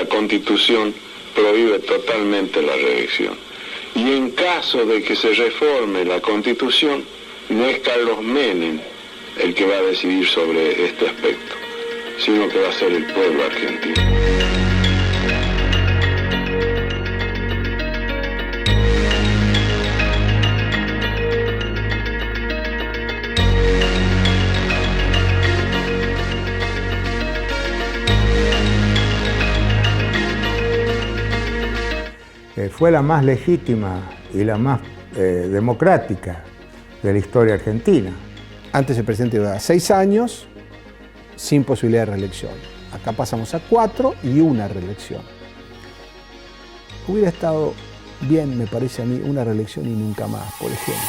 la Constitución prohíbe totalmente la reelección. Y en caso de que se reforme la Constitución, no es Carlos Menem el que va a decidir sobre este aspecto, sino que va a ser el pueblo argentino. Fue la más legítima y la más democrática de la historia argentina. Antes el presidente iba a 6 años sin posibilidad de reelección. Acá pasamos a 4 y una reelección. Hubiera estado bien, me parece a mí, una reelección y nunca más, por ejemplo.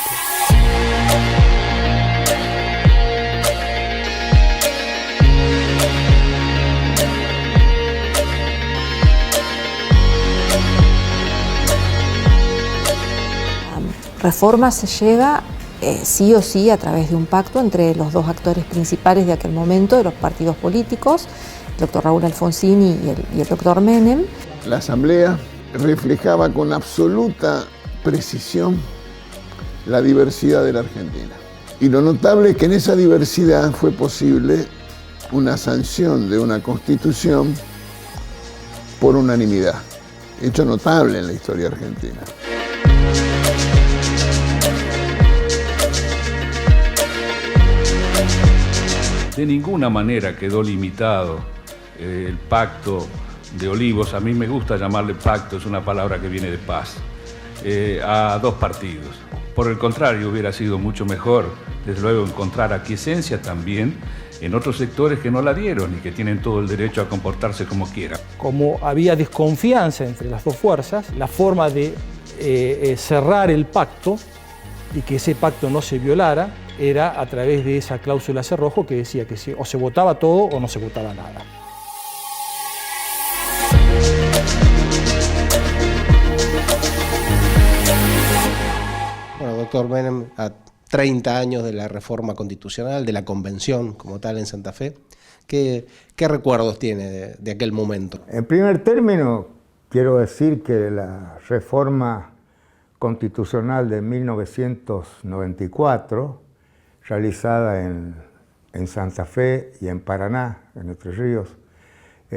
Reforma se llega sí o sí a través de un pacto entre los dos actores principales de aquel momento, de los partidos políticos, el doctor Raúl Alfonsín y el doctor Menem. La Asamblea reflejaba con absoluta precisión la diversidad de la Argentina. Y lo notable es que en esa diversidad fue posible una sanción de una Constitución por unanimidad, hecho notable en la historia argentina. De ninguna manera quedó limitado el pacto de Olivos, a mí me gusta llamarle pacto, es una palabra que viene de paz, a 2 partidos. Por el contrario, hubiera sido mucho mejor, desde luego, encontrar aquiescencia también en otros sectores que no la dieron y que tienen todo el derecho a comportarse como quieran. Como había desconfianza entre las dos fuerzas, la forma de cerrar el pacto y que ese pacto no se violara era a través de esa cláusula cerrojo que decía que o se votaba todo o no se votaba nada. Bueno, doctor Menem, a 30 años de la reforma constitucional, de la convención como tal en Santa Fe, ¿qué recuerdos tiene de aquel momento? En primer término, quiero decir que la reforma constitucional de 1994, realizada en Santa Fe y en Paraná, en Entre Ríos,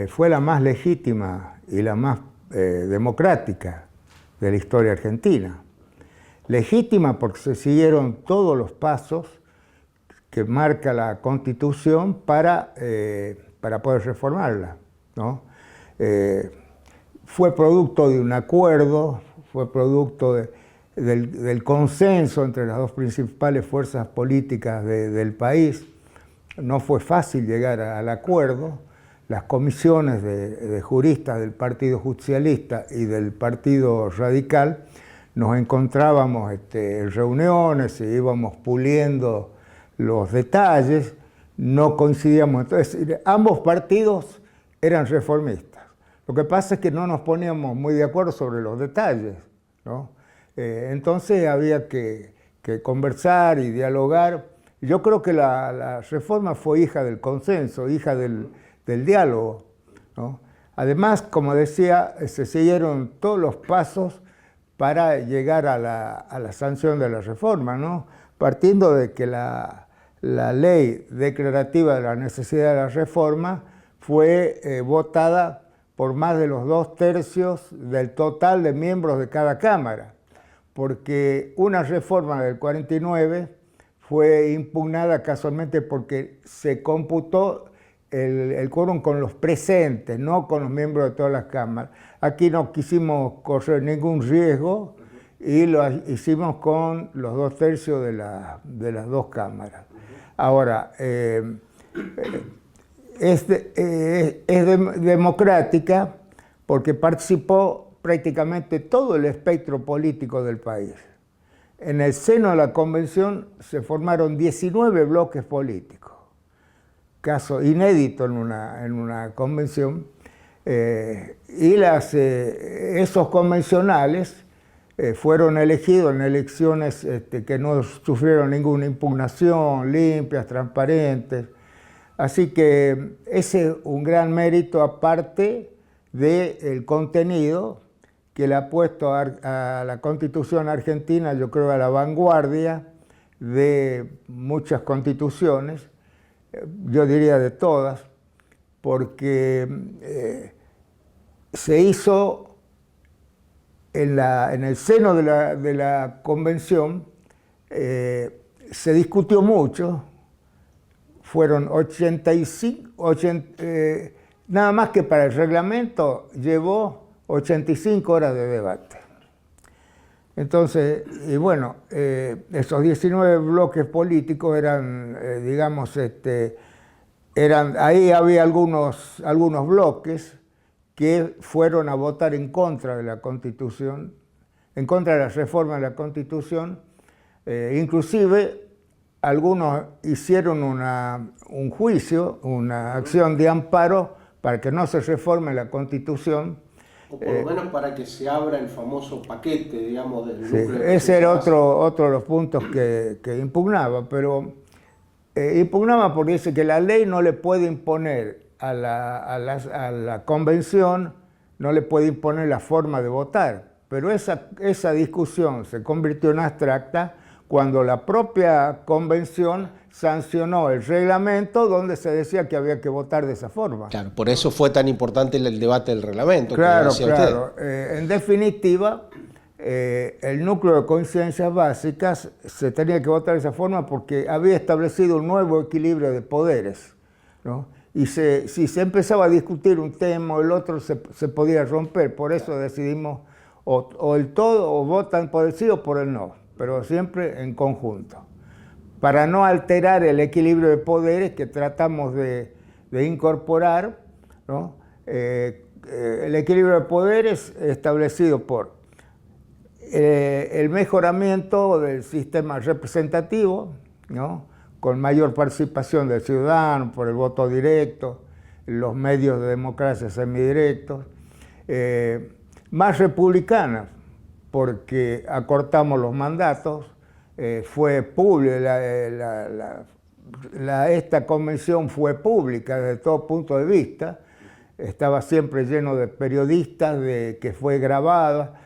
fue la más legítima y la más democrática de la historia argentina. Legítima porque se siguieron todos los pasos que marca la Constitución para poder reformarla, ¿no? Fue producto de un acuerdo, fue producto del consenso entre las dos principales fuerzas políticas del país. No fue fácil llegar al acuerdo. Las comisiones de juristas del Partido Justicialista y del Partido Radical nos encontrábamos en reuniones y íbamos puliendo los detalles, no coincidíamos. Entonces, ambos partidos eran reformistas. Lo que pasa es que no nos poníamos muy de acuerdo sobre los detalles, ¿no? Entonces había que conversar y dialogar. Yo creo que la reforma fue hija del consenso, hija del diálogo, ¿no? Además, como decía, se siguieron todos los pasos para llegar a la sanción de la reforma, ¿no? Partiendo de que la ley declarativa de la necesidad de la reforma fue votada por más de los 2/3 del total de miembros de cada Cámara, porque una reforma del 49 fue impugnada casualmente porque se computó el quórum con los presentes, no con los miembros de todas las cámaras. Aquí no quisimos correr ningún riesgo y lo hicimos con los 2/3 de las dos cámaras. Ahora, es democrática porque participó prácticamente todo el espectro político del país. En el seno de la convención se formaron 19 bloques políticos, caso inédito en una convención, y esos convencionales fueron elegidos en elecciones que no sufrieron ninguna impugnación, limpias, transparentes. Así que ese es un gran mérito, aparte del contenido que le ha puesto a la Constitución argentina, yo creo, a la vanguardia de muchas constituciones, yo diría de todas, porque se hizo en el seno de la convención, se discutió mucho, fueron 85, nada más que para el reglamento llevó 85 horas de debate. Entonces, y bueno, esos 19 bloques políticos eran, digamos, ahí había algunos bloques que fueron a votar en contra de la Constitución, en contra de la reforma de la Constitución. Inclusive algunos hicieron un juicio, una acción de amparo para que no se reforme la Constitución. O por lo menos para que se abra el famoso paquete, digamos, del núcleo. Ese era otro de los puntos que impugnaba, pero impugnaba porque dice que la ley no le puede imponer a la convención, no le puede imponer la forma de votar. Pero esa discusión se convirtió en abstracta cuando la propia convención sancionó el reglamento donde se decía que había que votar de esa forma. Claro, por eso fue tan importante el debate del reglamento. Claro, claro. En definitiva, el núcleo de conciencias básicas se tenía que votar de esa forma porque había establecido un nuevo equilibrio de poderes, ¿no? Y si se empezaba a discutir un tema o el otro, se podía romper. Por eso decidimos o el todo, o votan por el sí o por el no, pero siempre en conjunto, para no alterar el equilibrio de poderes que tratamos de incorporar, ¿no? El equilibrio de poderes establecido por el mejoramiento del sistema representativo, ¿no? Con mayor participación del ciudadano por el voto directo, los medios de democracia semidirectos, más republicanas, porque acortamos los mandatos, fue pública, esta convención fue pública desde todo punto de vista, estaba siempre lleno de periodistas, que fue grabada,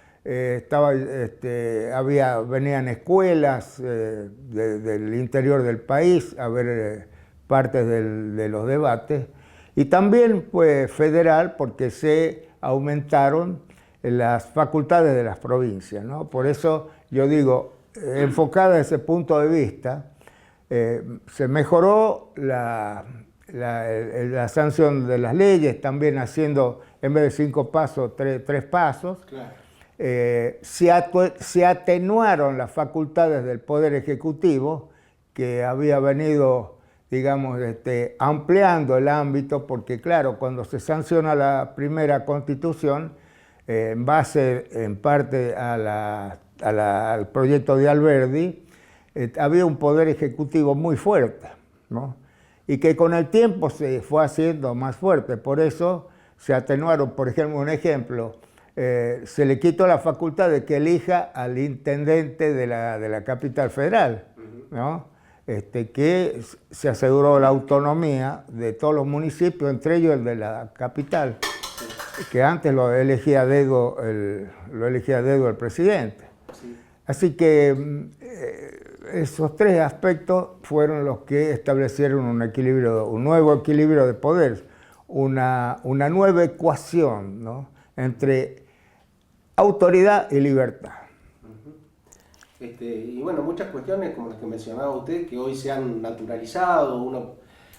venían escuelas del interior del país a ver partes de los debates, y también fue federal porque se aumentaron las facultades de las provincias, ¿no? Por eso yo digo, enfocada desde ese punto de vista, se mejoró la sanción de las leyes, también haciendo, en vez de 5 pasos, 3 pasos. Claro. Se atenuaron las facultades del Poder Ejecutivo, que había venido, digamos, ampliando el ámbito, porque claro, cuando se sanciona la primera Constitución, en base en parte al proyecto de Alberdi, había un poder ejecutivo muy fuerte, ¿no? Y que con el tiempo se fue haciendo más fuerte. Por eso se atenuaron, por ejemplo, un ejemplo, se le quitó la facultad de que elija al intendente de la capital federal, ¿no? Que se aseguró la autonomía de todos los municipios, entre ellos el de la capital, que antes lo elegía a dedo el presidente. Sí. Así que esos 3 aspectos fueron los que establecieron un nuevo equilibrio de poderes, una nueva ecuación, ¿no? Entre autoridad y libertad. Y bueno, muchas cuestiones como las que mencionaba usted, que hoy se han naturalizado,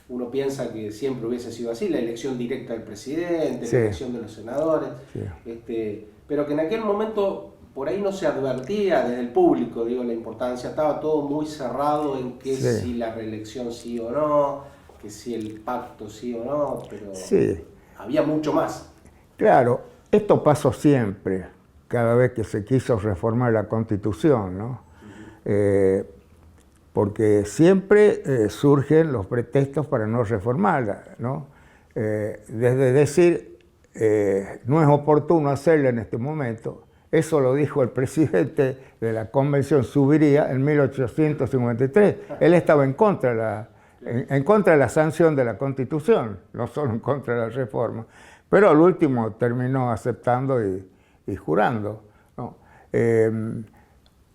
uno piensa que siempre hubiese sido así, la elección directa del presidente, sí, la elección de los senadores, sí, pero que en aquel momento por ahí no se advertía desde el público, digo, la importancia, estaba todo muy cerrado en que sí, si la reelección sí o no, que si el pacto sí o no, pero sí, había mucho más. Claro, esto pasó siempre, cada vez que se quiso reformar la Constitución, ¿no? Porque siempre surgen los pretextos para no reformarla, ¿no? Desde decir, no es oportuno hacerla en este momento, eso lo dijo el presidente de la Convención Zuviría en 1853. Él estaba en contra de la sanción de la Constitución, no solo en contra de la reforma. Pero al último terminó aceptando y jurando, ¿no?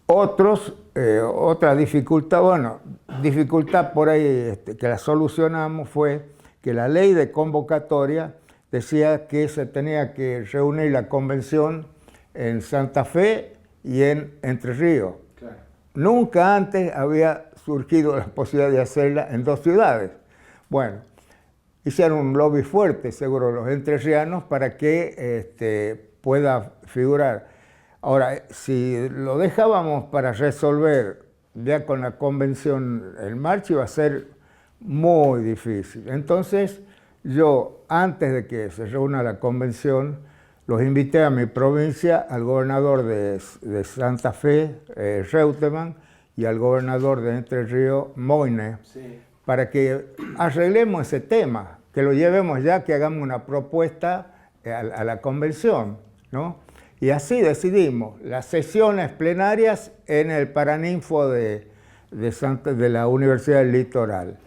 Otra dificultad, bueno, dificultad por ahí que la solucionamos fue que la ley de convocatoria decía que se tenía que reunir la convención en Santa Fe y en Entre Ríos. Claro. Nunca antes había surgido la posibilidad de hacerla en 2 ciudades. Bueno, hicieron un lobby fuerte, seguro, los entrerrianos para que pueda figurar. Ahora, si lo dejábamos para resolver ya con la convención en marcha, iba a ser muy difícil. Entonces, yo, antes de que se reúna la convención, los invité a mi provincia, al gobernador de Santa Fe, Reutemann, y al gobernador de Entre Ríos, Moine, sí, para que arreglemos ese tema, que lo llevemos ya, que hagamos una propuesta a la convención, ¿no? Y así decidimos las sesiones plenarias en el Paraninfo de la Universidad del Litoral.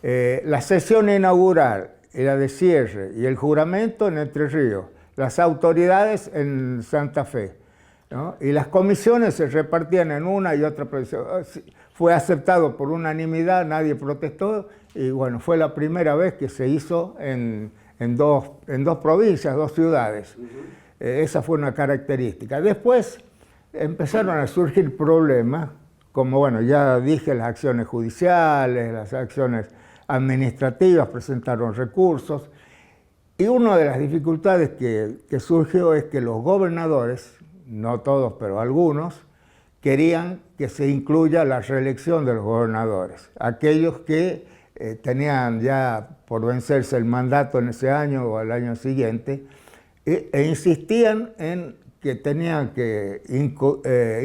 La sesión inaugural y la de cierre y el juramento en Entre Ríos, las autoridades en Santa Fe, ¿no? Y las comisiones se repartían en una y otra provincia. Fue aceptado por unanimidad, nadie protestó, y bueno, fue la primera vez que se hizo en dos provincias, 2 ciudades. Esa fue una característica. Después empezaron a surgir problemas, como bueno, ya dije, las acciones judiciales, las acciones administrativas presentaron recursos, y una de las dificultades que surgió es que los gobernadores, no todos, pero algunos, querían que se incluya la reelección de los gobernadores. Aquellos que tenían ya por vencerse el mandato en ese año o al año siguiente, e insistían en que tenían que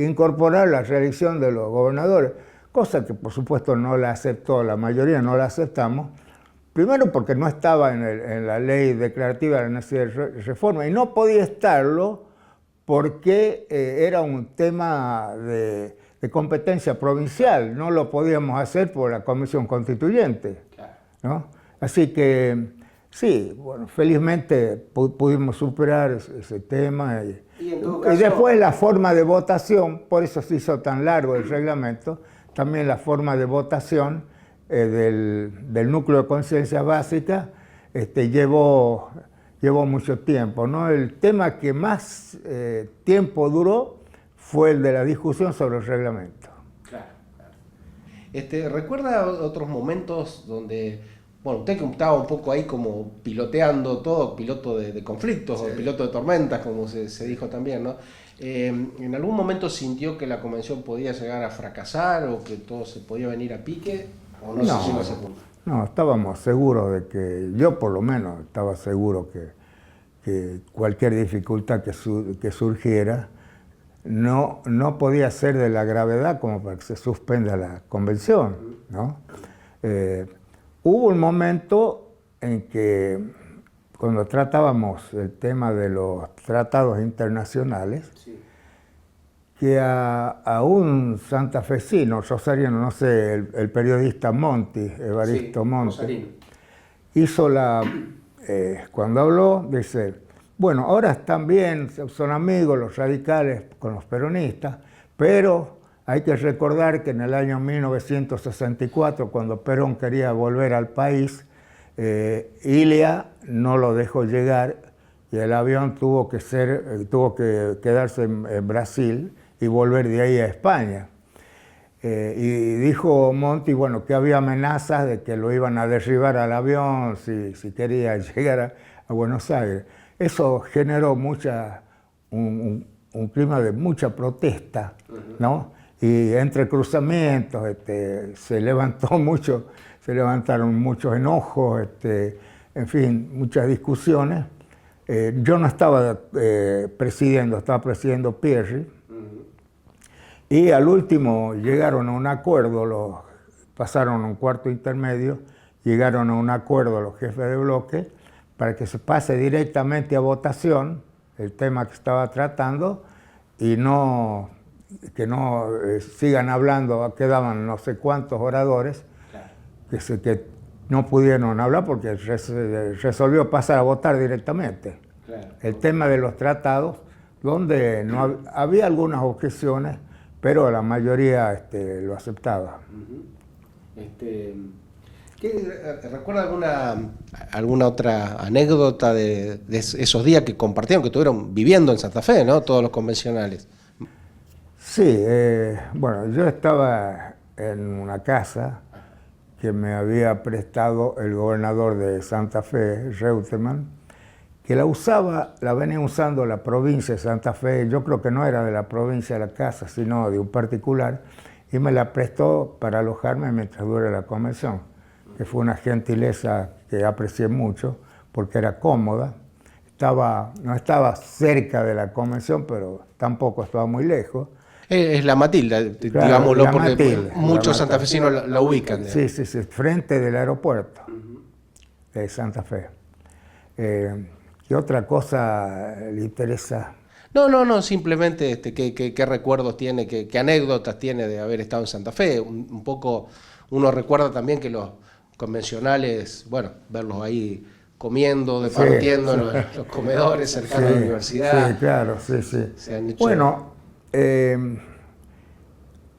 incorporar la reelección de los gobernadores, cosa que por supuesto no la aceptó, la mayoría no la aceptamos, primero porque no estaba en la ley declarativa de la necesidad de reforma, y no podía estarlo porque era un tema de competencia provincial, no lo podíamos hacer por la Comisión Constituyente, ¿no? Así que sí, bueno, felizmente pudimos superar ese tema. Y después la forma de votación, por eso se hizo tan largo el reglamento, también la forma de votación del núcleo de conciencia básica llevó mucho tiempo, ¿no? El tema que más tiempo duró fue el de la discusión sobre el reglamento. Claro, claro. ¿Recuerda otros momentos donde, bueno, usted que estaba un poco ahí como piloteando todo, piloto de conflictos, sí, o piloto de tormentas, como se dijo también, ¿no? ¿En algún momento sintió que la convención podía llegar a fracasar o que todo se podía venir a pique? ¿O no se llegó a ese punto? No, estábamos seguros de que, yo por lo menos estaba seguro que cualquier dificultad que surgiera no podía ser de la gravedad como para que se suspenda la convención, ¿no? Hubo un momento en que, cuando tratábamos el tema de los tratados internacionales, sí, que a un santafesino, rosariano, no sé, el periodista Monti, Evaristo, sí, Monti, rosarino, hizo cuando habló, dice, bueno, ahora están bien, son amigos los radicales con los peronistas, pero hay que recordar que en el año 1964, cuando Perón quería volver al país, Ilia no lo dejó llegar y el avión tuvo que quedarse en Brasil y volver de ahí a España. Y dijo Monti, bueno, que había amenazas de que lo iban a derribar al avión si quería llegar a Buenos Aires. Eso generó un clima de mucha protesta, ¿no? Y entre cruzamientos se levantaron muchos enojos, en fin, muchas discusiones. Yo no estaba presidiendo, estaba presidiendo Pierri. Y al último llegaron a un acuerdo, pasaron un cuarto intermedio, llegaron a un acuerdo los jefes de bloque para que se pase directamente a votación el tema que estaba tratando y que no sigan hablando, quedaban no sé cuántos oradores, claro, que no pudieron hablar porque resolvió pasar a votar directamente. Claro. El tema de los tratados, donde no había algunas objeciones, pero la mayoría lo aceptaba. ¿Recuerda alguna otra anécdota de esos días que compartieron, que estuvieron viviendo en Santa Fe, ¿no? Todos los convencionales. Sí, bueno, yo estaba en una casa que me había prestado el gobernador de Santa Fe, Reutemann, que la venía usando la provincia de Santa Fe. Yo creo que no era de la provincia de la casa, sino de un particular, y me la prestó para alojarme mientras dure la convención, que fue una gentileza que aprecié mucho, porque era cómoda. No estaba cerca de la convención, pero tampoco estaba muy lejos. Es la Matilda, claro, digámoslo, la porque Matilda, muchos santafesinos la ubican. Sí, frente del aeropuerto de Santa Fe. ¿Qué otra cosa le interesa? No, simplemente qué recuerdos tiene, qué anécdotas tiene de haber estado en Santa Fe. Un poco uno recuerda también que los convencionales, bueno, verlos ahí comiendo, departiendo en los comedores cercanos a la universidad. Sí, claro, sí. Se han hecho... Bueno,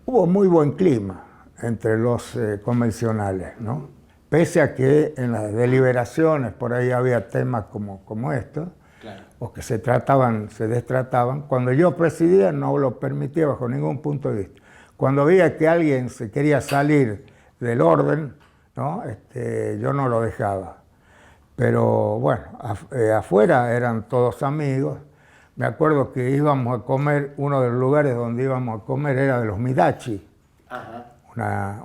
hubo muy buen clima entre los convencionales, ¿no? Pese a que en las deliberaciones por ahí había temas como estos, claro, o que se destrataban. Cuando yo presidía no lo permitía bajo ningún punto de vista. Cuando veía que alguien se quería salir del orden, ¿no? Yo no lo dejaba. Pero bueno, afuera eran todos amigos. Me acuerdo que íbamos a comer, uno de los lugares donde íbamos a comer era de los Midachi. Ajá.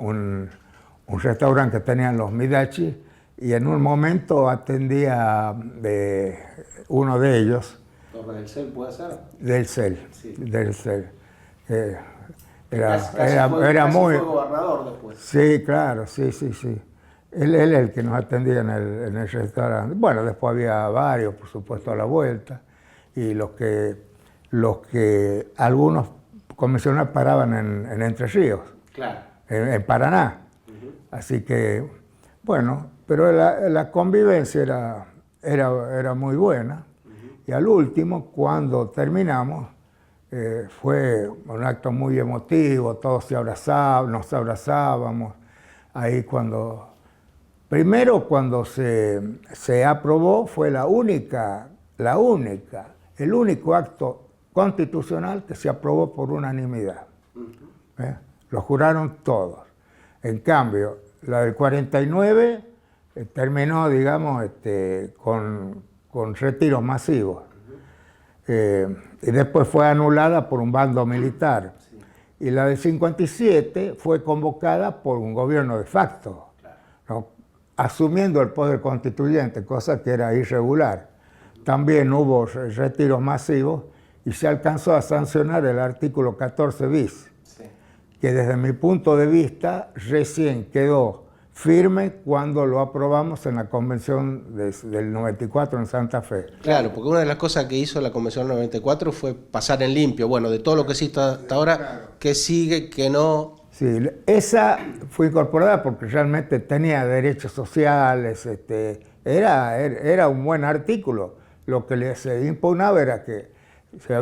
Un restaurante que tenían los Midachi, y en un momento atendía uno de ellos. ¿Torre del Cel puede ser? Del Cel, sí. Del Cel. Era muy... Fue gobernador después. Sí, claro, sí. Él es el que nos atendía en el restaurante. Bueno, después había varios, por supuesto, a la vuelta, y los que algunos convencionales paraban en Entre Ríos, claro, en Paraná. Así que, bueno, pero la convivencia era muy buena. Y al último, cuando terminamos, fue un acto muy emotivo, todos nos abrazábamos. Ahí primero cuando se aprobó, fue el único acto constitucional que se aprobó por unanimidad. Lo juraron todos. En cambio, la del 49 terminó, digamos, con retiros masivos. Y después fue anulada por un bando militar. Y la del 57 fue convocada por un gobierno de facto, ¿no? Asumiendo el poder constituyente, cosa que era irregular. También hubo retiros masivos y se alcanzó a sancionar el artículo 14 bis, que desde mi punto de vista recién quedó firme cuando lo aprobamos en la convención del 94 en Santa Fe. Claro, porque una de las cosas que hizo la convención del 94 fue pasar en limpio. Bueno, de todo lo que existe hasta ahora, claro, ¿qué sigue, qué no? Sí, esa fue incorporada porque realmente tenía derechos sociales, era un buen artículo. Lo que se impugnaba era que se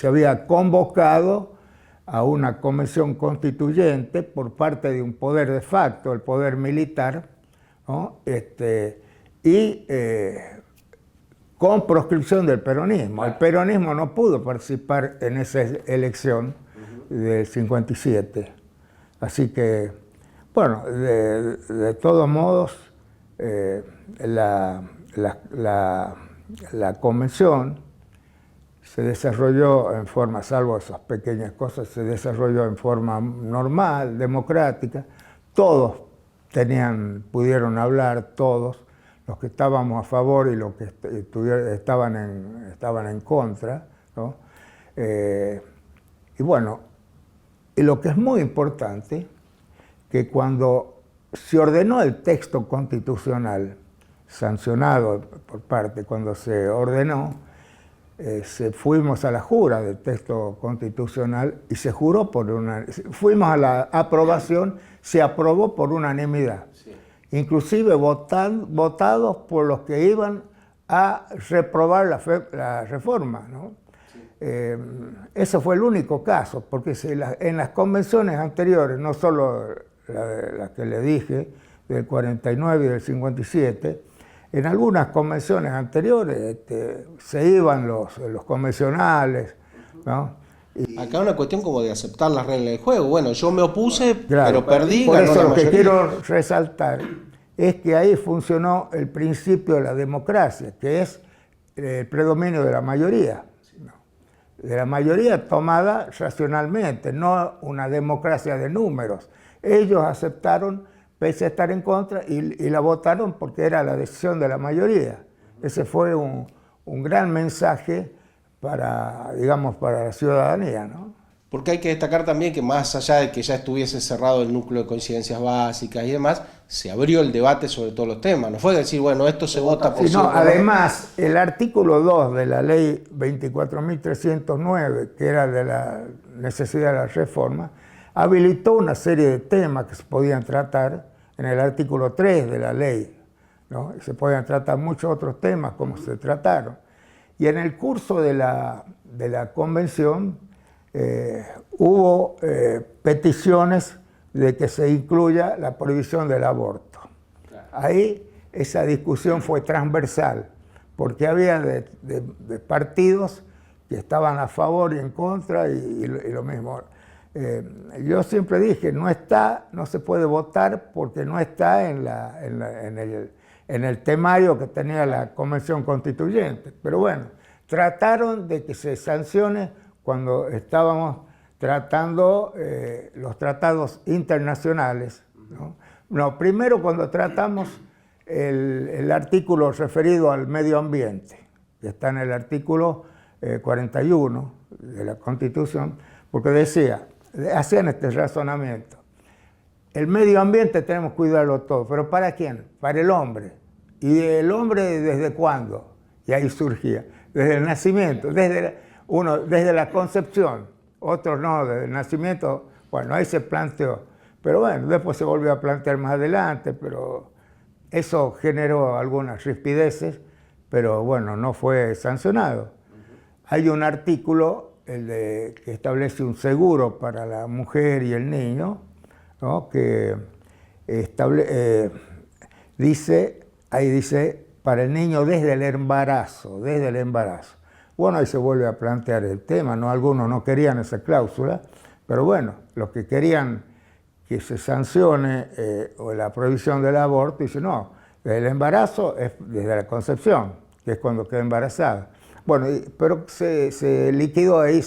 había convocado a una convención constituyente por parte de un poder de facto, el poder militar, ¿no? Con proscripción del peronismo. El peronismo no pudo participar en esa elección del 57. Así que, bueno, de todos modos, la convención se desarrolló en forma, salvo esas pequeñas cosas, se desarrolló en forma normal, democrática. Todos pudieron hablar, todos, los que estábamos a favor y los que estaban en contra, ¿no? Y bueno, y lo que es muy importante, que cuando se ordenó el texto constitucional, sancionado por parte, cuando se ordenó, fuimos a la jura del texto constitucional y se juró por fuimos a la aprobación, se aprobó por unanimidad. Sí. Inclusive votados por los que iban a reprobar la reforma, ¿no? Sí. Ese fue el único caso, porque en las convenciones anteriores, no solo la que le dije, del 49 y del 57, en algunas convenciones anteriores se iban los convencionales, ¿no? Acá una cuestión como de aceptar las reglas del juego. Bueno, yo me opuse, claro, pero perdí. Por eso lo que quiero resaltar es que ahí funcionó el principio de la democracia, que es el predominio de la mayoría, ¿no? De la mayoría tomada racionalmente, no una democracia de números. Ellos aceptaron, pese a estar en contra, y la votaron porque era la decisión de la mayoría. Ese fue un gran mensaje para, digamos, para la ciudadanía, ¿no? Porque hay que destacar también que más allá de que ya estuviese cerrado el núcleo de coincidencias básicas y demás, se abrió el debate sobre todos los temas. No fue decir, bueno, esto se vota por... No, además, el artículo 2 de la ley 24.309, que era de la necesidad de la reforma, habilitó una serie de temas que se podían tratar en el artículo 3 de la ley, ¿no? Y se podían tratar muchos otros temas como se trataron. Y en el curso de la convención hubo peticiones de que se incluya la prohibición del aborto. Ahí esa discusión fue transversal, porque había de partidos que estaban a favor y en contra y lo mismo. Yo siempre dije, no se puede votar porque no está en el temario que tenía la Convención Constituyente. Pero bueno, trataron de que se sancione cuando estábamos tratando los tratados internacionales, ¿no? No, primero cuando tratamos el artículo referido al medio ambiente, que está en el artículo 41 de la Constitución, porque hacían este razonamiento. El medio ambiente tenemos que cuidarlo todo, pero ¿para quién? Para el hombre. ¿Y el hombre desde cuándo? Y ahí surgía, desde el nacimiento, desde la concepción, otros no, desde el nacimiento, bueno, ahí se planteó. Pero bueno, después se volvió a plantear más adelante, pero eso generó algunas rispideces, pero bueno, no fue sancionado. Hay un artículo, que establece un seguro para la mujer y el niño, ¿no? Que dice para el niño desde el embarazo. Bueno, ahí se vuelve a plantear el tema, ¿no? Algunos no querían esa cláusula, pero bueno, los que querían que se sancione o la prohibición del aborto, dicen no, desde el embarazo es desde la concepción, que es cuando queda embarazada. Bueno, pero se liquidó ahí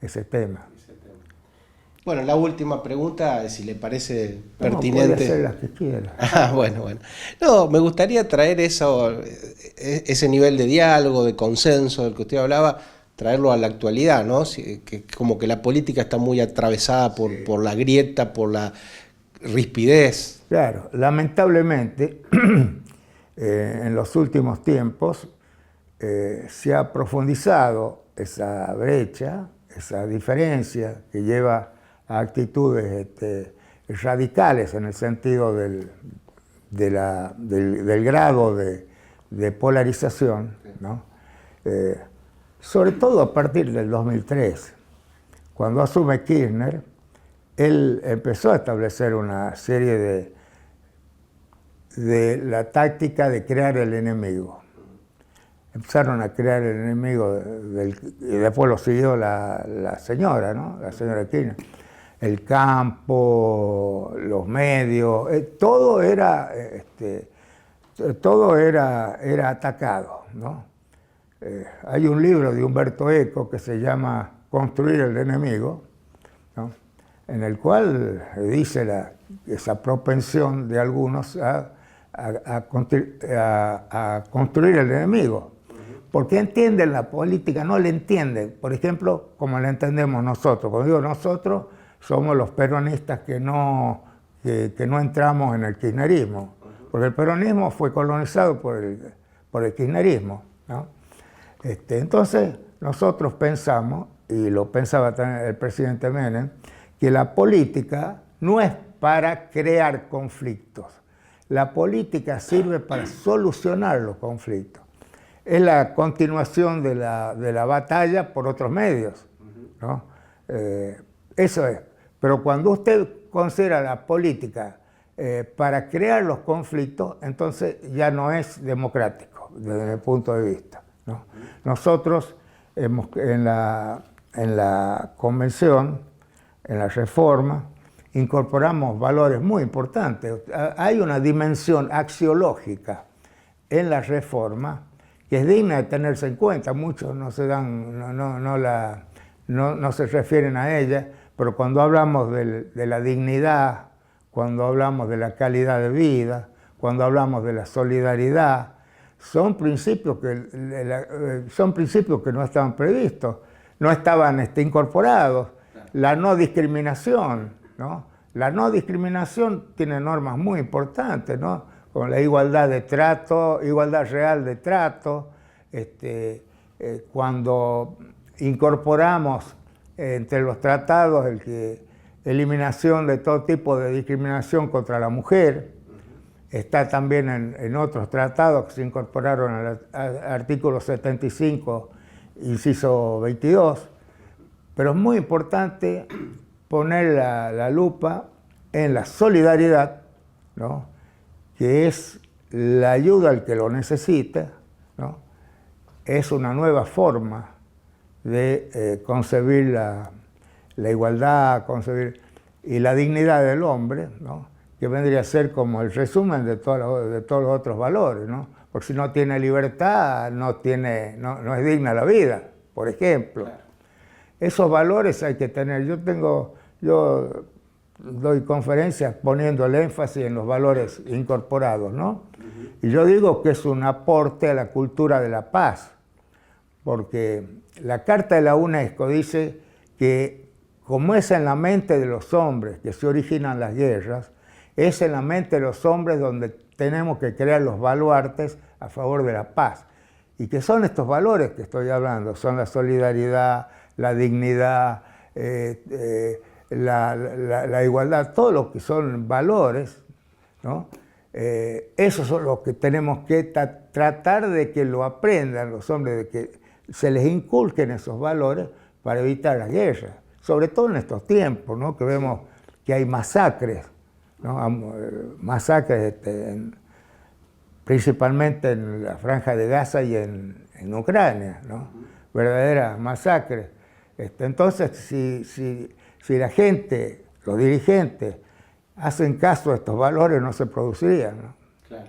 ese tema. Bueno, la última pregunta, si le parece pertinente. Puede hacer las que quiera. Bueno. No, me gustaría traer ese nivel de diálogo, de consenso del que usted hablaba, traerlo a la actualidad, ¿no? Que como que la política está muy atravesada por la grieta, por la rispidez. Claro, lamentablemente, en los últimos tiempos se ha profundizado esa brecha, esa diferencia que lleva a actitudes radicales en el sentido del grado de polarización, ¿no? Sobre todo a partir del 2003, cuando asume Kirchner, él empezó a establecer una serie de la táctica de crear el enemigo. Empezaron a crear el enemigo, y después lo siguió la señora, ¿no? La señora Kirchner. El campo, los medios, todo era atacado, ¿no? Hay un libro de Humberto Eco que se llama Construir el enemigo, ¿no? En el cual dice esa propensión de algunos a construir el enemigo. Porque entienden la política, no la entienden, por ejemplo, como la entendemos nosotros. Cuando digo nosotros, somos los peronistas que no entramos en el kirchnerismo, porque el peronismo fue colonizado por el kirchnerismo, ¿no? Entonces, nosotros pensamos, y lo pensaba también el presidente Menem, que la política no es para crear conflictos. La política sirve para solucionar los conflictos. Es la continuación de la batalla por otros medios, ¿no? Eso es. Pero cuando usted considera la política para crear los conflictos, entonces ya no es democrático, desde mi punto de vista, ¿no? Nosotros en la convención, en la reforma, incorporamos valores muy importantes. Hay una dimensión axiológica en la reforma que es digna de tenerse en cuenta. Muchos no se refieren a ella, pero cuando hablamos de la dignidad, cuando hablamos de la calidad de vida, cuando hablamos de la solidaridad, son principios que no estaban previstos, no estaban incorporados. La no discriminación, ¿no? La no discriminación tiene normas muy importantes, ¿no? Con la igualdad de trato, igualdad real de trato. Cuando incorporamos entre los tratados eliminación de todo tipo de discriminación contra la mujer, está también en otros tratados que se incorporaron al artículo 75, inciso 22. Pero es muy importante poner la lupa en la solidaridad, ¿no? Que es la ayuda al que lo necesita, ¿no? Es una nueva forma de concebir la igualdad, y la dignidad del hombre, ¿no? Que vendría a ser como el resumen de todos los otros valores, ¿no? Porque si no tiene libertad, no es digna la vida, por ejemplo. Claro. Esos valores hay que tener. Yo doy conferencias poniendo el énfasis en los valores incorporados, ¿no? Y yo digo que es un aporte a la cultura de la paz, porque la Carta de la UNESCO dice que como es en la mente de los hombres que se originan las guerras, es en la mente de los hombres donde tenemos que crear los baluartes a favor de la paz. ¿Y qué son estos valores que estoy hablando? Son la solidaridad, la dignidad, la igualdad, todo lo que son valores, ¿no? Esos son los que tenemos que tratar de que lo aprendan los hombres, de que se les inculquen esos valores para evitar las guerras, sobre todo en estos tiempos, ¿no? Que vemos que hay masacres, ¿no? Masacres principalmente en la Franja de Gaza y en Ucrania, ¿no? Verdaderas masacres. Entonces, si la gente, los dirigentes, hacen caso a estos valores, no se producirían, ¿no? Claro.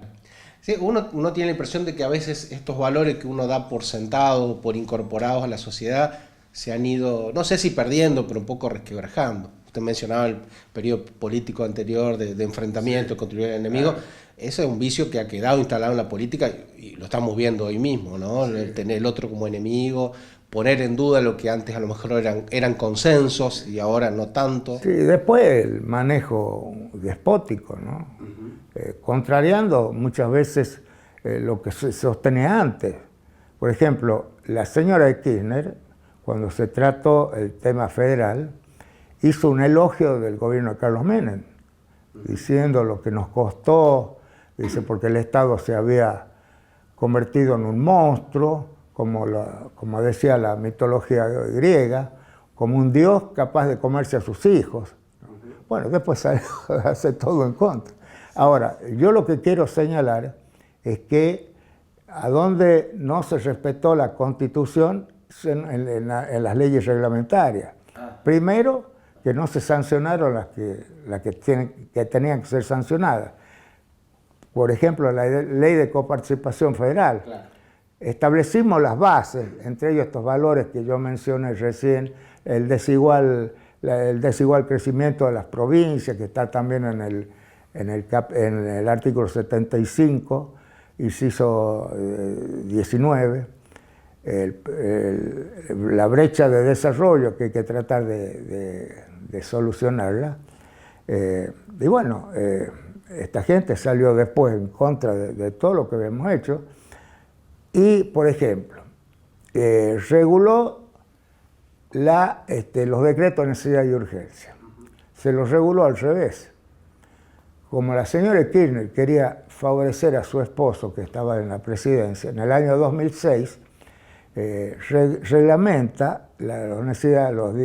Sí, uno tiene la impresión de que a veces estos valores que uno da por sentado, por incorporados a la sociedad, se han ido, no sé si perdiendo, pero un poco resquebrajando. Usted mencionaba el periodo político anterior de enfrentamiento, de contribuir al enemigo. Claro. Ese es un vicio que ha quedado instalado en la política y lo estamos viendo hoy mismo, ¿no? Sí. El tener el otro como enemigo, poner en duda lo que antes a lo mejor eran consensos y ahora no tanto. Sí, después el manejo despótico, ¿no? Contrariando muchas veces lo que se sostenía antes. Por ejemplo, la señora Kirchner, cuando se trató el tema federal, hizo un elogio del gobierno de Carlos Menem, diciendo lo que nos costó, dice, porque el Estado se había convertido en un monstruo, como decía la mitología griega, como un dios capaz de comerse a sus hijos. Bueno, después hace todo en contra. Ahora, yo lo que quiero señalar es que a donde no se respetó la Constitución en las leyes reglamentarias. Primero, que no se sancionaron las que tenían que ser sancionadas. Por ejemplo, la ley de coparticipación federal. Claro. Establecimos las bases, entre ellos estos valores que yo mencioné recién, el desigual crecimiento de las provincias, que está también en el artículo 75, inciso 19, la brecha de desarrollo que hay que tratar de solucionarla. Y bueno, esta gente salió después en contra de todo lo que habíamos hecho. Y, por ejemplo, reguló los decretos de necesidad y urgencia. Se los reguló al revés. Como la señora Kirchner quería favorecer a su esposo, que estaba en la presidencia, en el año 2006, reglamenta los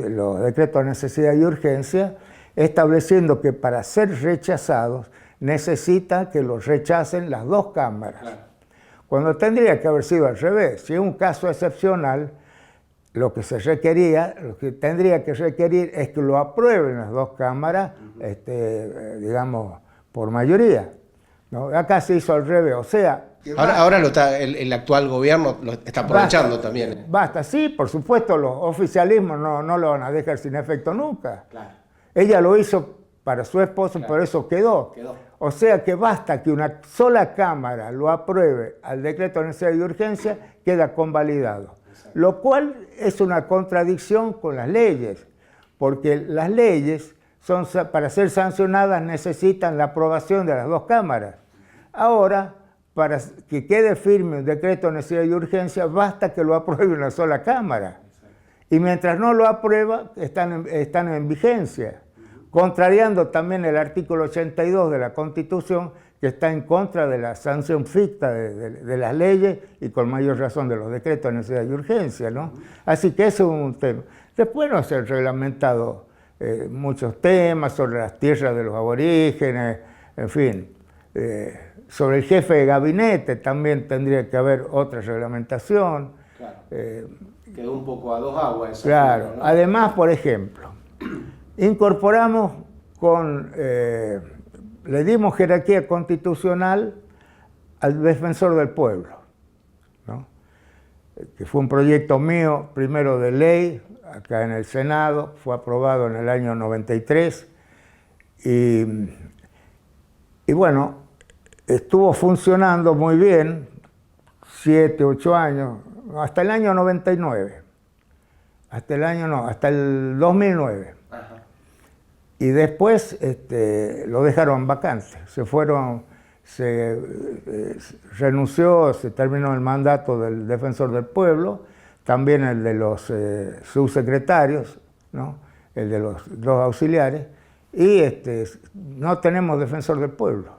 decretos de necesidad y urgencia, estableciendo que para ser rechazados necesita que los rechacen las dos cámaras. Claro. Cuando tendría que haber sido al revés. Si es un caso excepcional, lo que tendría que requerir es que lo aprueben las dos cámaras, digamos, por mayoría, ¿no? Acá se hizo al revés, o sea... Ahora el actual gobierno lo está aprovechando también. Basta, sí, por supuesto, los oficialismos no lo van a dejar sin efecto nunca. Claro. Ella lo hizo para su esposo, claro. Por eso quedó. O sea que basta que una sola Cámara lo apruebe al decreto de necesidad y urgencia, queda convalidado. Exacto. Lo cual es una contradicción con las leyes, porque las leyes para ser sancionadas necesitan la aprobación de las dos cámaras. Ahora, para que quede firme un decreto de necesidad y urgencia, basta que lo apruebe una sola cámara. Y mientras no lo aprueba, están en vigencia, contrariando también el artículo 82 de la Constitución, que está en contra de la sanción ficta de las leyes y con mayor razón de los decretos de necesidad y urgencia, ¿no? Así que eso es un tema. Después no se han reglamentado muchos temas sobre las tierras de los aborígenes, en fin. Sobre el jefe de gabinete también tendría que haber otra reglamentación. Claro. Quedó un poco a dos aguas. Claro. Figura, ¿no? Además, por ejemplo, incorporamos le dimos jerarquía constitucional al defensor del pueblo, ¿no? Que fue un proyecto mío, primero de ley, acá en el Senado, fue aprobado en el año 93, y bueno, estuvo funcionando muy bien, 7, 8 años, hasta el año 99, hasta el 2009. Ajá. Y después lo dejaron vacante, se renunció, se terminó el mandato del defensor del pueblo, también el de los subsecretarios, ¿no? El de los dos auxiliares, y no tenemos defensor del pueblo.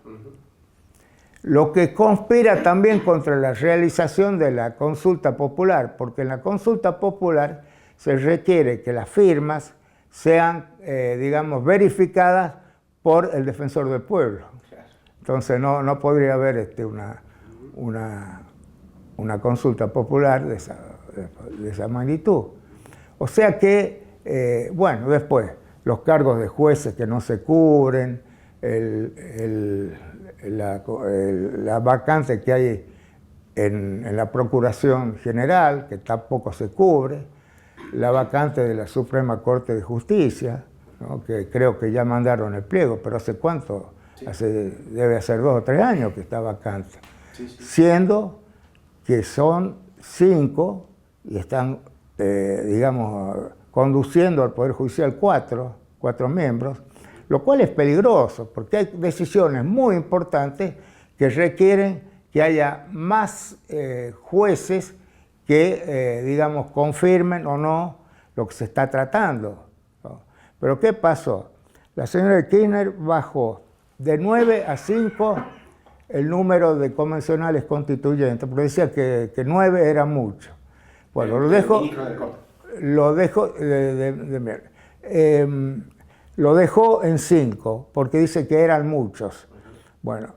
Lo que conspira también contra la realización de la consulta popular, porque en la consulta popular se requiere que las firmas sean, digamos, verificadas por el defensor del pueblo. Entonces no podría haber una consulta popular de esa magnitud. O sea que, bueno, después, los cargos de jueces que no se cubren, la vacante que hay en la Procuración General, que tampoco se cubre, la vacante de la Suprema Corte de Justicia, ¿no? Que creo que ya mandaron el pliego, pero ¿hace cuánto? Sí. Debe hacer 2 o 3 años que está vacante. Sí, sí. Siendo que son 5 y están, digamos, conduciendo al Poder Judicial 4 miembros, lo cual es peligroso, porque hay decisiones muy importantes que requieren que haya más jueces que, digamos, confirmen o no lo que se está tratando, ¿no? Pero ¿qué pasó? La señora Kirchner bajó de 9 a 5 el número de convencionales constituyentes, porque decía que 9 era mucho. Bueno, lo dejó en 5, porque dice que eran muchos. Bueno,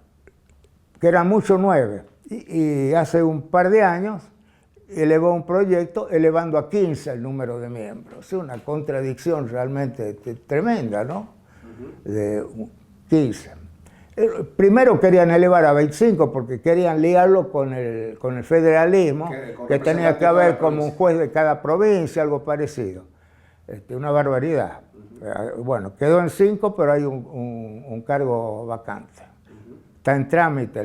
que eran muchos 9. Y hace un par de años elevó un proyecto elevando a 15 el número de miembros. Es una contradicción realmente tremenda, ¿no? De 15. Primero querían elevar a 25 porque querían ligarlo con el federalismo, que tenía que haber como un juez de cada provincia, algo parecido. Una barbaridad. Bueno, quedó en 5, pero hay un cargo vacante. Está en trámite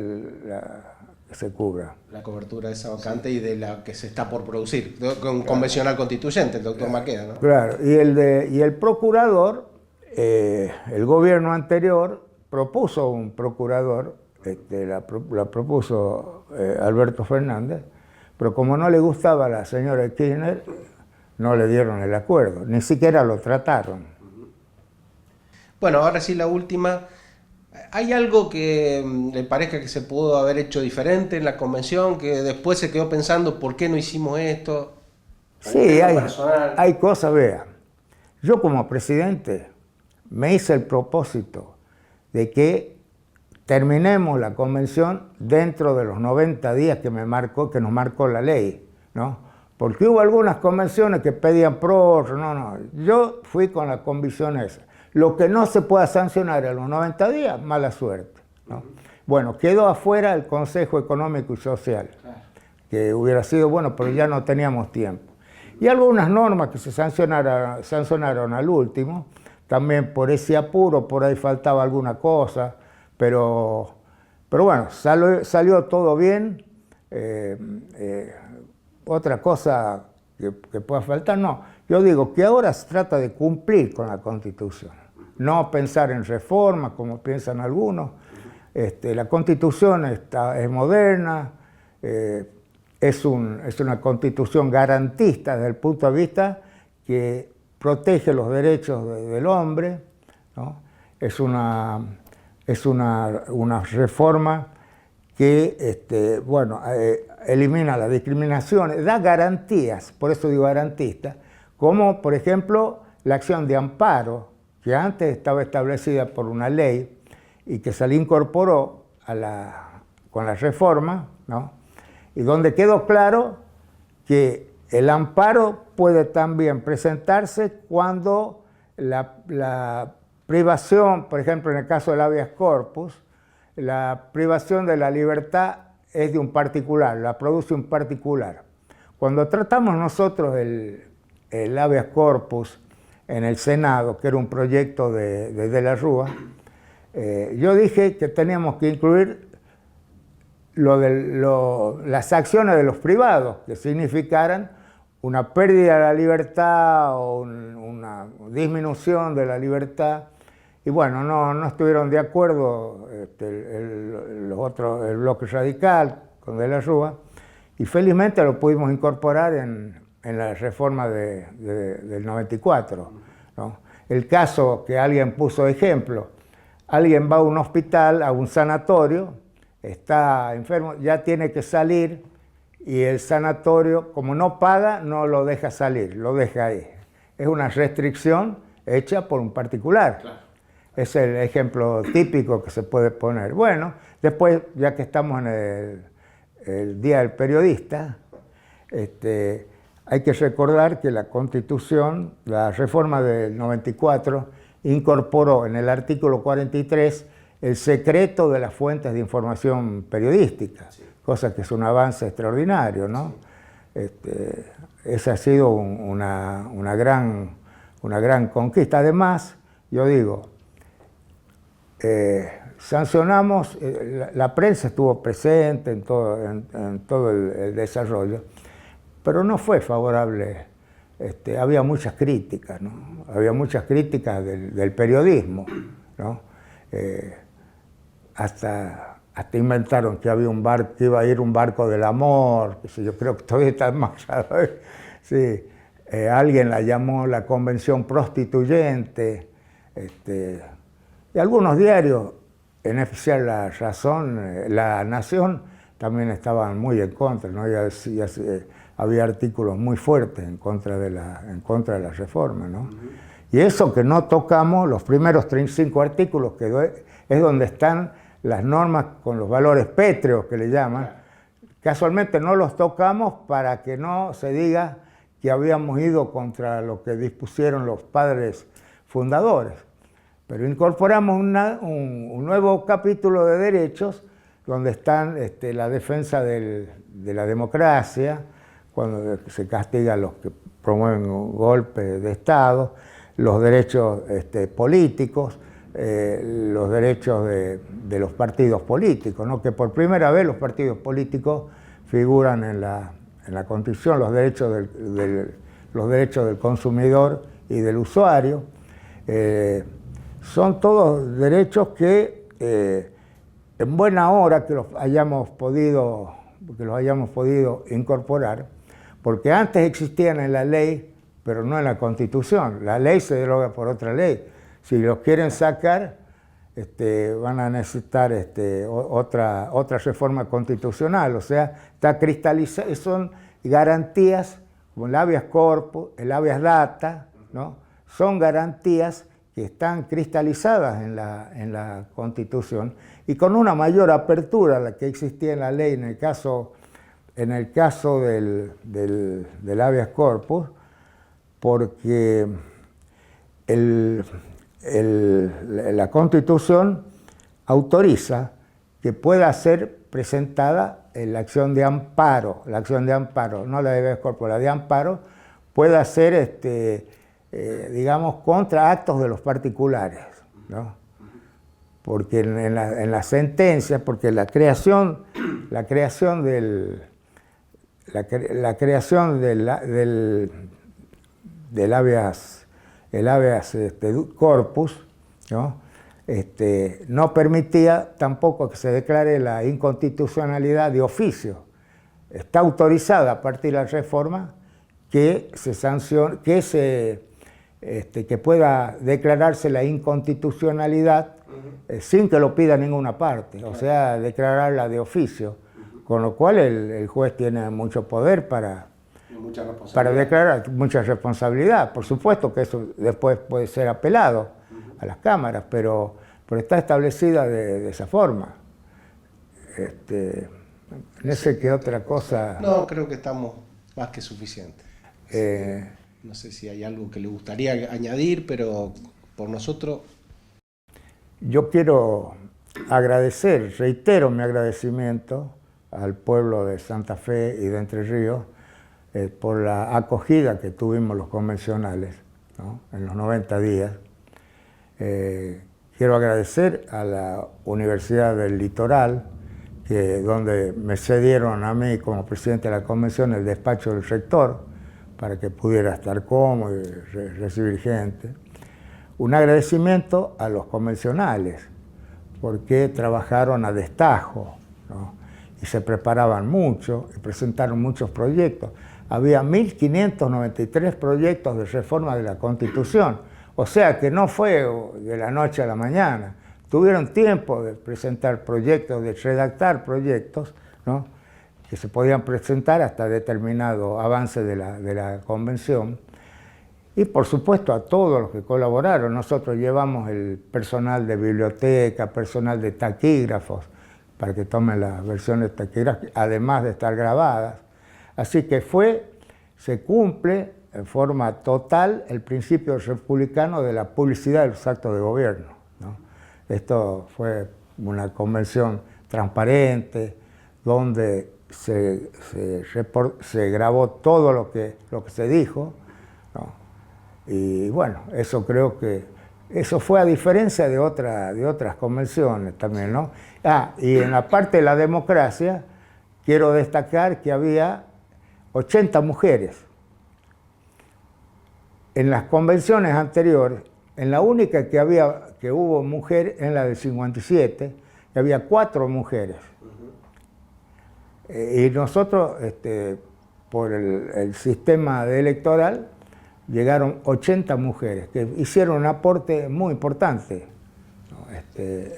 que se cubra. La cobertura de esa vacante, sí. Y de la que se está por producir, con convencional constituyente, el doctor Maqueda, ¿no? Claro, y el procurador, el gobierno anterior propuso un procurador, la propuso Alberto Fernández, Pero como no le gustaba a la señora Kirchner, no le dieron el acuerdo, ni siquiera lo trataron. Bueno, ahora sí la última. ¿Hay algo que le parezca que se pudo haber hecho diferente en la convención, que después se quedó pensando por qué no hicimos esto? Sí, hay cosas, vea. Yo como presidente me hice el propósito de que terminemos la convención dentro de los 90 días que nos marcó la ley, ¿no? Porque hubo algunas convenciones que pedían prórroga, no, yo fui con la convicción esa. Lo que no se pueda sancionar a los 90 días, mala suerte, ¿no? Bueno, quedó afuera el Consejo Económico y Social, que hubiera sido bueno, pero ya no teníamos tiempo. Y algunas normas que se sancionaron al último, también por ese apuro, por ahí faltaba alguna cosa, pero bueno, salió todo bien. Otra cosa que pueda faltar, no. Yo digo que ahora se trata de cumplir con la Constitución, no pensar en reformas como piensan algunos. La Constitución es moderna, es una Constitución garantista desde el punto de vista que protege los derechos del hombre, ¿no? Es una reforma que elimina las discriminaciones, da garantías, por eso digo garantista, como por ejemplo la acción de amparo, que antes estaba establecida por una ley y que se le incorporó con la reforma, ¿no? Y donde quedó claro que el amparo puede también presentarse cuando la privación, por ejemplo en el caso del habeas corpus, la privación de la libertad es de un particular, la produce un particular. Cuando tratamos nosotros el habeas corpus en el Senado, que era un proyecto de la Rúa, yo dije que teníamos que incluir las acciones de los privados, que significaran una pérdida de la libertad o una disminución de la libertad. Y bueno, no estuvieron de acuerdo el bloque radical con De la Rúa, y felizmente lo pudimos incorporar en la reforma del 94, ¿no? El caso que alguien puso de ejemplo, alguien va a un hospital, a un sanatorio, está enfermo, ya tiene que salir, y el sanatorio, como no paga, no lo deja salir, lo deja ahí. Es una restricción hecha por un particular. Claro. Es el ejemplo típico que se puede poner. Bueno, después, ya que estamos en el Día del Periodista, hay que recordar que la Constitución, la reforma del 94, incorporó en el artículo 43 el secreto de las fuentes de información periodística, sí, cosa que es un avance extraordinario, ¿no? Sí. Esa ha sido una gran conquista. Además, yo digo, sancionamos, la prensa estuvo presente en todo el desarrollo, pero no fue favorable. Había muchas críticas, ¿no? Había muchas críticas del periodismo, ¿no? Hasta inventaron que que iba a ir un barco del amor, que yo creo que todavía está más. Sí, alguien la llamó la convención prostituyente, y algunos diarios, en especial La Razón, La Nación, también estaban muy en contra, ¿no? Había artículos muy fuertes en contra de la reforma, ¿no? Y eso que no tocamos, los primeros 35 artículos, que es donde están las normas con los valores pétreos que le llaman, casualmente no los tocamos para que no se diga que habíamos ido contra lo que dispusieron los padres fundadores. Pero incorporamos un nuevo capítulo de derechos donde están la defensa de la democracia, cuando se castiga a los que promueven un golpe de Estado, los derechos políticos, los derechos de los partidos políticos, ¿no? Que por primera vez los partidos políticos figuran en la Constitución, los derechos del consumidor y del usuario. Son todos derechos que en buena hora que los hayamos podido porque los hayamos podido incorporar, porque antes existían en la ley, pero no en la Constitución. La ley se deroga por otra ley. Si los quieren sacar, van a necesitar otra reforma constitucional, o sea, está cristalizado, son garantías como el habeas corpus, el habeas data, ¿no? Son garantías que están cristalizadas en la Constitución y con una mayor apertura a la que existía en la ley en el caso del habeas corpus, porque la Constitución autoriza que pueda ser presentada la acción de amparo, no la de habeas corpus, la de amparo, pueda ser, digamos, contra actos de los particulares, ¿no? Porque en la sentencia, porque la creación del habeas corpus, ¿no? No permitía tampoco que se declare la inconstitucionalidad de oficio. Está autorizada a partir de la reforma que se sancione, que pueda declararse la inconstitucionalidad sin que lo pida ninguna parte, o sea, declararla de oficio, con lo cual el juez tiene mucho poder para declarar, mucha responsabilidad. Por supuesto que eso después puede ser apelado a las cámaras, pero está establecida de esa forma. No sé qué otra cosa. No, creo que estamos más que suficientes. No sé si hay algo que le gustaría añadir, pero por nosotros... Yo quiero agradecer, reitero mi agradecimiento al pueblo de Santa Fe y de Entre Ríos por la acogida que tuvimos los convencionales, ¿no? En los 90 días. Quiero agradecer a la Universidad del Litoral, donde me cedieron a mí como presidente de la convención el despacho del rector para que pudiera estar cómodo y recibir gente. Un agradecimiento a los convencionales, porque trabajaron a destajo, ¿no? Y se preparaban mucho y presentaron muchos proyectos. Había 1.593 proyectos de reforma de la Constitución, o sea que no fue de la noche a la mañana. Tuvieron tiempo de presentar proyectos, de redactar proyectos, ¿no? Que se podían presentar hasta determinado avance de la convención. Y por supuesto a todos los que colaboraron. Nosotros llevamos el personal de biblioteca, personal de taquígrafos, para que tomen las versiones taquígrafas, además de estar grabadas. Así que se cumple en forma total el principio republicano de la publicidad de los actos de gobierno, ¿no? Esto fue una convención transparente, donde se grabó todo lo que se dijo, ¿no? Y bueno, eso creo que eso fue a diferencia de otras convenciones también, ¿no? Y en la parte de la democracia, quiero destacar que había 80 mujeres. En las convenciones anteriores, en la única que hubo mujer en la del 57, que había 4 mujeres. Y nosotros, por el sistema electoral, llegaron 80 mujeres, que hicieron un aporte muy importante.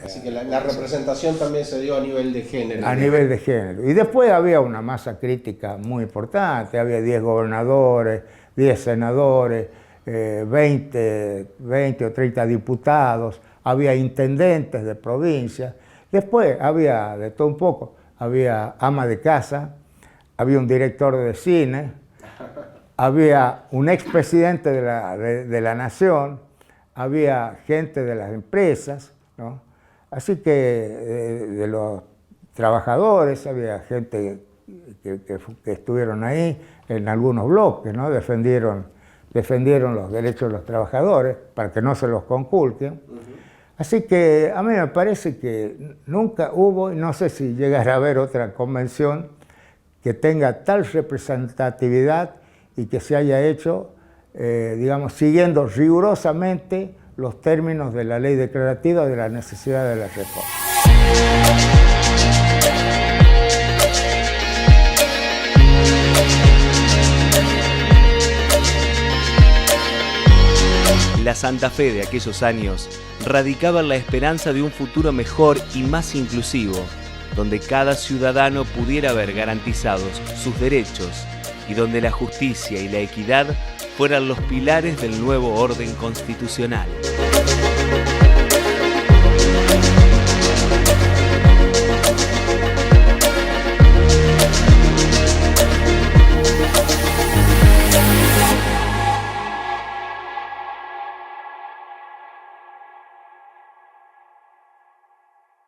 Así que la representación también se dio a nivel de género. A nivel de género. Y después había una masa crítica muy importante, había 10 gobernadores, 10 senadores, 20 o 30 diputados, había intendentes de provincias, después había de todo un poco, había ama de casa, había un director de cine, había un expresidente de la nación, había gente de las empresas, ¿no? Así que de los trabajadores había gente que estuvieron ahí en algunos bloques, ¿no? Defendieron los derechos de los trabajadores para que no se los conculquen. Así que a mí me parece que nunca hubo, y no sé si llegará a haber otra convención que tenga tal representatividad y que se haya hecho, digamos, siguiendo rigurosamente los términos de la ley declarativa de la necesidad de la reforma. la Santa Fe de aquellos años radicaba en la esperanza de un futuro mejor y más inclusivo, donde cada ciudadano pudiera ver garantizados sus derechos y donde la justicia y la equidad fueran los pilares del nuevo orden constitucional.